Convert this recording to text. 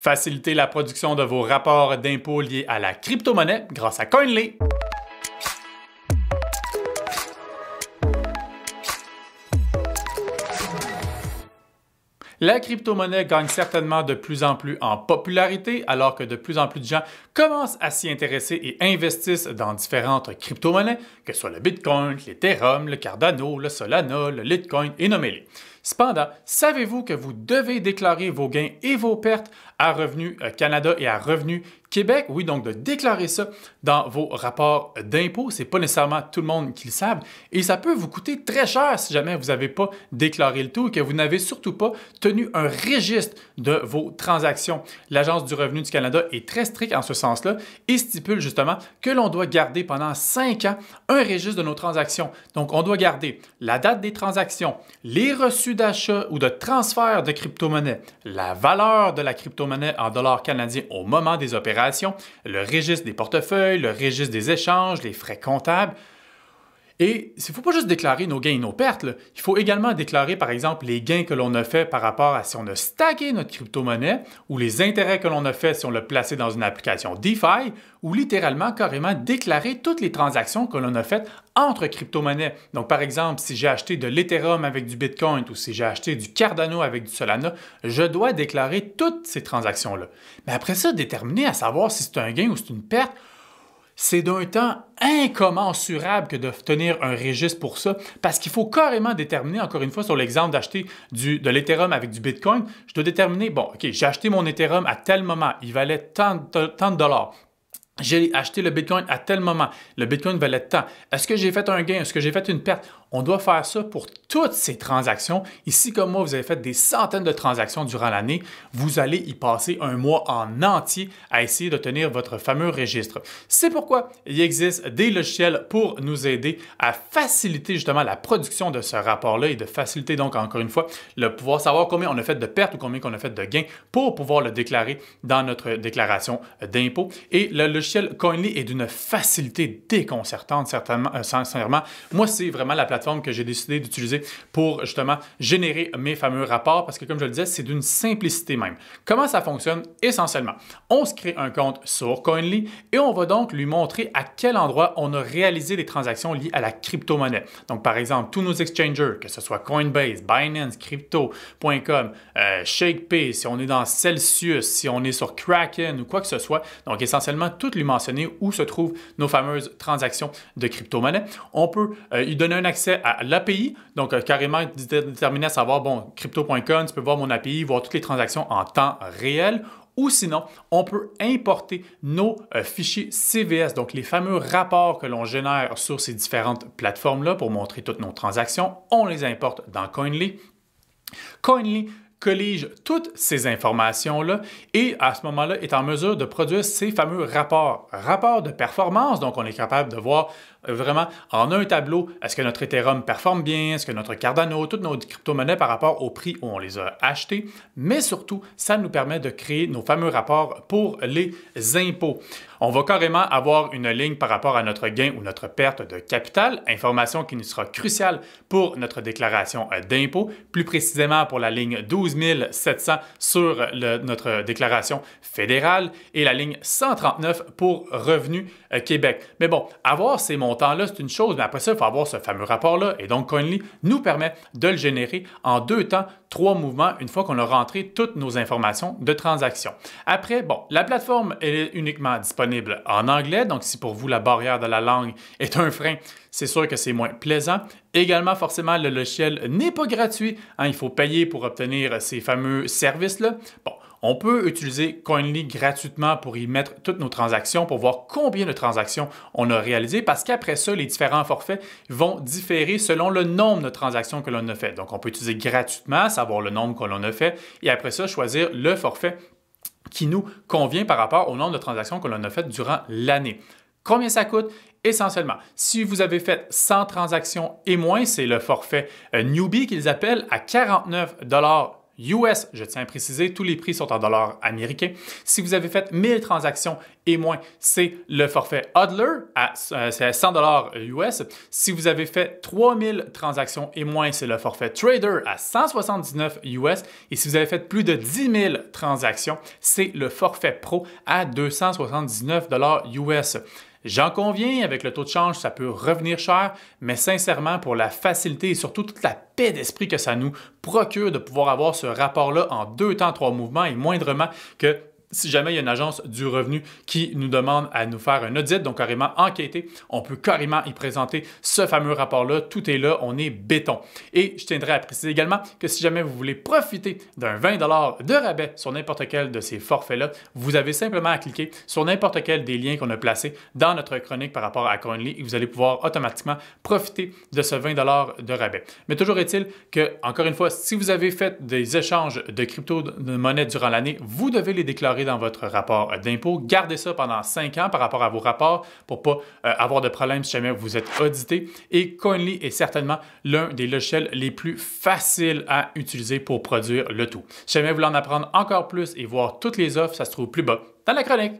Facilitez la production de vos rapports d'impôts liés à la crypto-monnaie grâce à Coinly. La crypto-monnaie gagne certainement de plus en plus en popularité alors que de plus en plus de gens commencent à s'y intéresser et investissent dans différentes crypto-monnaies, que ce soit le Bitcoin, l'Ethereum, le Cardano, le Solana, le Litecoin et nommez-les. Cependant, savez-vous que vous devez déclarer vos gains et vos pertes à Revenu Canada et à Revenu Québec? Oui, donc de déclarer ça dans vos rapports d'impôts. Ce n'est pas nécessairement tout le monde qui le savent et ça peut vous coûter très cher si jamais vous n'avez pas déclaré le tout et que vous n'avez surtout pas tenu un registre de vos transactions. L'Agence du revenu du Canada est très stricte en ce sens-là et stipule justement que l'on doit garder pendant 5 ans un registre de nos transactions. Donc, on doit garder la date des transactions, les reçus d'achat ou de transfert de crypto-monnaie, la valeur de la crypto-monnaie en dollars canadiens au moment des opérations, le registre des portefeuilles, le registre des échanges, les frais comptables. Et il ne faut pas juste déclarer nos gains et nos pertes, là. Il faut également déclarer, par exemple, les gains que l'on a fait par rapport à si on a stacké notre crypto-monnaie ou les intérêts que l'on a fait si on l'a placé dans une application DeFi ou littéralement, carrément déclarer toutes les transactions que l'on a faites entre crypto-monnaies. Donc, par exemple, si j'ai acheté de l'Ethereum avec du Bitcoin ou si j'ai acheté du Cardano avec du Solana, je dois déclarer toutes ces transactions-là. Mais après ça, déterminer à savoir si c'est un gain ou c'est une perte, c'est d'un temps incommensurable que de tenir un registre pour ça, parce qu'il faut carrément déterminer, encore une fois, sur l'exemple d'acheter de l'Ethereum avec du Bitcoin, je dois déterminer, bon, OK, j'ai acheté mon Ethereum à tel moment, il valait tant de dollars. J'ai acheté le Bitcoin à tel moment, le Bitcoin valait tant. Est-ce que j'ai fait un gain? Est-ce que j'ai fait une perte? On doit faire ça pour toutes ces transactions. Ici, comme moi, vous avez fait des centaines de transactions durant l'année, vous allez y passer un mois en entier à essayer de tenir votre fameux registre. C'est pourquoi il existe des logiciels pour nous aider à faciliter justement la production de ce rapport-là et de faciliter donc, encore une fois, le pouvoir savoir combien on a fait de pertes ou combien on a fait de gains pour pouvoir le déclarer dans notre déclaration d'impôt. Et le logiciel Coinly est d'une facilité déconcertante, certainement, sincèrement. Moi, c'est vraiment la plateforme que j'ai décidé d'utiliser pour justement générer mes fameux rapports parce que, comme je le disais, c'est d'une simplicité même. Comment ça fonctionne? Essentiellement, on se crée un compte sur Coinly et on va donc lui montrer à quel endroit on a réalisé des transactions liées à la crypto-monnaie. Donc, par exemple, tous nos exchangers, que ce soit Coinbase, Binance, Crypto.com, ShakePay, si on est dans Celsius, si on est sur Kraken ou quoi que ce soit. Donc, essentiellement, tout lui mentionner où se trouvent nos fameuses transactions de crypto-monnaie. On peut y donner un accès à l'API, donc carrément déterminer à savoir, bon, Crypto.com, tu peux voir mon API, voir toutes les transactions en temps réel. Ou sinon, on peut importer nos fichiers CVS, donc les fameux rapports que l'on génère sur ces différentes plateformes-là pour montrer toutes nos transactions. On les importe dans Coinly. Coinly collige toutes ces informations-là et à ce moment-là est en mesure de produire ces fameux rapports. Rapports de performance, donc on est capable de voir vraiment en un tableau, est-ce que notre Ethereum performe bien, est-ce que notre Cardano, toutes nos crypto-monnaies par rapport au prix où on les a achetées, mais surtout, ça nous permet de créer nos fameux rapports pour les impôts. On va carrément avoir une ligne par rapport à notre gain ou notre perte de capital, information qui nous sera cruciale pour notre déclaration d'impôt, plus précisément pour la ligne 12 700 sur notre déclaration fédérale et la ligne 139 pour Revenu Québec. Mais bon, avoir ces montants-là, c'est une chose, mais après ça, il faut avoir ce fameux rapport-là. Et donc, Coinly nous permet de le générer en 2 temps, 3 mouvements, une fois qu'on a rentré toutes nos informations de transaction. Après, bon, la plateforme est uniquement disponible en anglais, donc si pour vous la barrière de la langue est un frein, c'est sûr que c'est moins plaisant. Également, forcément, le logiciel n'est pas gratuit. Il faut payer pour obtenir ces fameux services-là. Bon, on peut utiliser Coinly gratuitement pour y mettre toutes nos transactions, pour voir combien de transactions on a réalisées, parce qu'après ça, les différents forfaits vont différer selon le nombre de transactions que l'on a fait. Donc, on peut utiliser gratuitement, savoir le nombre que l'on a fait, et après ça, choisir le forfait qui nous convient par rapport au nombre de transactions que l'on a faites durant l'année. Combien ça coûte? Essentiellement, si vous avez fait 100 transactions et moins, c'est le forfait Newbie qu'ils appellent à 49 $ US. Je tiens à préciser, tous les prix sont en dollars américains. Si vous avez fait 1000 transactions et moins, c'est le forfait Hodler c'est à 100 dollars US. Si vous avez fait 3000 transactions et moins, c'est le forfait Trader à 179 US. Et si vous avez fait plus de 10 000 transactions, c'est le forfait Pro à 279 dollars US. J'en conviens, avec le taux de change, ça peut revenir cher, mais sincèrement, pour la facilité et surtout toute la paix d'esprit que ça nous procure de pouvoir avoir ce rapport-là en 2 temps, 3 mouvements et moindrement que si jamais il y a une agence du revenu qui nous demande à nous faire un audit, donc carrément enquêter, on peut carrément y présenter ce fameux rapport-là. Tout est là, on est béton. Et je tiendrai à préciser également que si jamais vous voulez profiter d'un 20 $ de rabais sur n'importe quel de ces forfaits-là, vous avez simplement à cliquer sur n'importe quel des liens qu'on a placés dans notre chronique par rapport à Coinly et vous allez pouvoir automatiquement profiter de ce 20 $ de rabais. Mais toujours est-il que, encore une fois, si vous avez fait des échanges de crypto-monnaies durant l'année, vous devez les déclarer dans votre rapport d'impôt. Gardez ça pendant 5 ans par rapport à vos rapports pour ne pas avoir de problème si jamais vous êtes audité. Et Coinly est certainement l'un des logiciels les plus faciles à utiliser pour produire le tout. Si jamais vous voulez en apprendre encore plus et voir toutes les offres, ça se trouve plus bas dans la chronique.